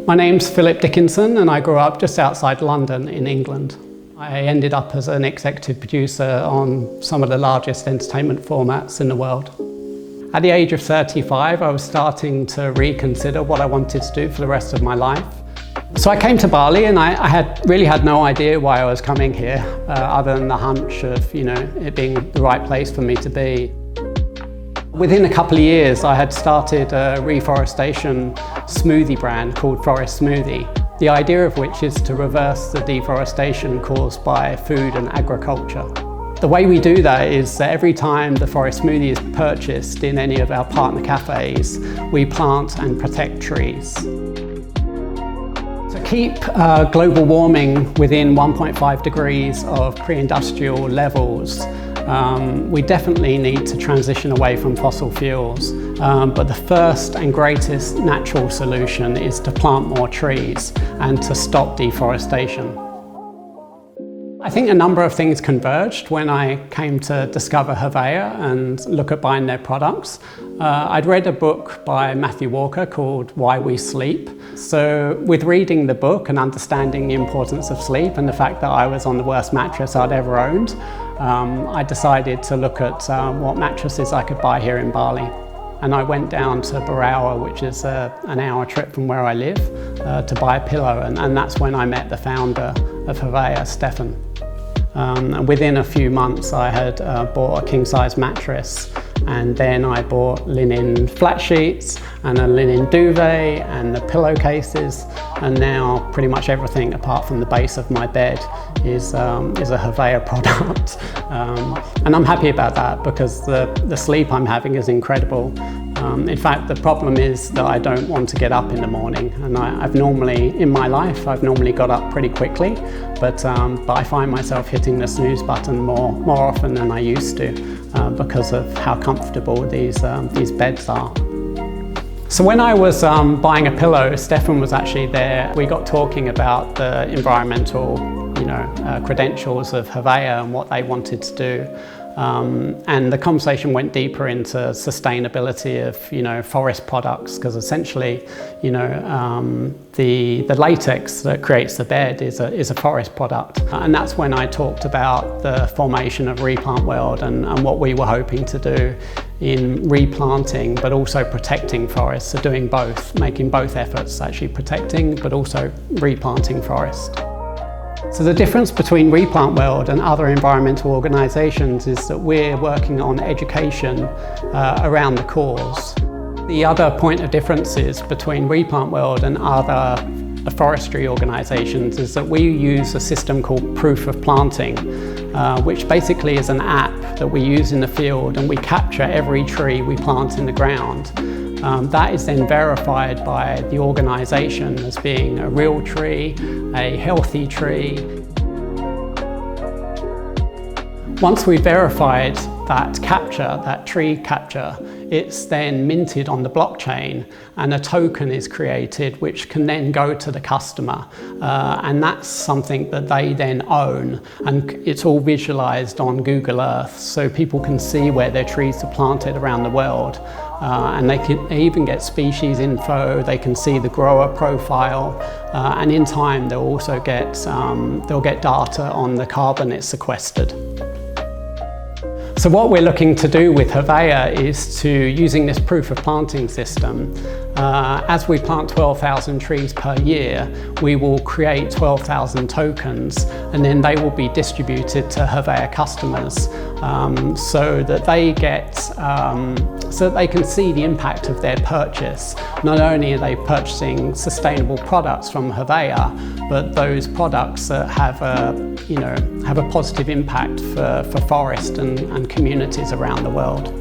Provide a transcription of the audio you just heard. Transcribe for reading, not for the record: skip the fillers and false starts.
My name's Philip Dickenson and I grew up just outside London in England. I ended up as an executive producer on some of the largest entertainment formats in the world. At the age of 35, I was starting to reconsider what I wanted to do for the rest of my life. So I came to Bali and I really had no idea why I was coming here, other than the hunch of it being the right place for me to be. Within a couple of years, I had started a reforestation smoothie brand called Forest Smoothie, the idea of which is to reverse the deforestation caused by food and agriculture. The way we do that is that every time the Forest Smoothie is purchased in any of our partner cafes, we plant and protect trees. To keep global warming within 1.5 degrees of pre-industrial levels, we definitely need to transition away from fossil fuels. But the first and greatest natural solution is to plant more trees and to stop deforestation. I think a number of things converged when I came to discover Heveya and look at buying their products. I'd read a book by Matthew Walker called Why We Sleep. So with reading the book and understanding the importance of sleep and the fact that I was on the worst mattress I'd ever owned, I decided to look at what mattresses I could buy here in Bali. And I went down to Barawa, which is an hour trip from where I live, to buy a pillow. And that's when I met the founder of Heveya, Stefan. And within a few months, I had bought a king-size mattress, and then I bought linen flat sheets and a linen duvet and the pillowcases, and now pretty much everything apart from the base of my bed is a Heveya product. And I'm happy about that because the sleep I'm having is incredible. In fact, the problem is that I don't want to get up in the morning, and I've normally, in my life, I've normally got up pretty quickly, but I find myself hitting the snooze button more often than I used to because of how comfortable these beds are. So when I was buying a pillow, Stefan was actually there. We got talking about the environmental credentials of Heveya and what they wanted to do. And the conversation went deeper into sustainability of forest products, because essentially the latex that creates the bed is a forest product. And that's when I talked about the formation of Replant World and what we were hoping to do in replanting but also protecting forests, so doing both, making both efforts, actually protecting but also replanting forest. So the difference between Replant World and other environmental organisations is that we're working on education around the cause. The other point of difference is between Replant World and other forestry organisations is that we use a system called Proof of Planting, which basically is an app that we use in the field, and we capture every tree we plant in the ground. That is then verified by the organisation as being a real tree, a healthy tree. Once we've verified that capture, that tree capture, it's then minted on the blockchain and a token is created which can then go to the customer. And that's something that they then own, and it's all visualised on Google Earth, so people can see where their trees are planted around the world. And they even get species info, they can see the grower profile, and in time they'll also get, data on the carbon it's sequestered. So what we're looking to do with Heveya is to, using this proof of planting system, as we plant 12,000 trees per year, we will create 12,000 tokens, and then they will be distributed to Heveya customers so that they can see the impact of their purchase. Not only are they purchasing sustainable products from Heveya, but those products that have a positive impact for forest and communities around the world.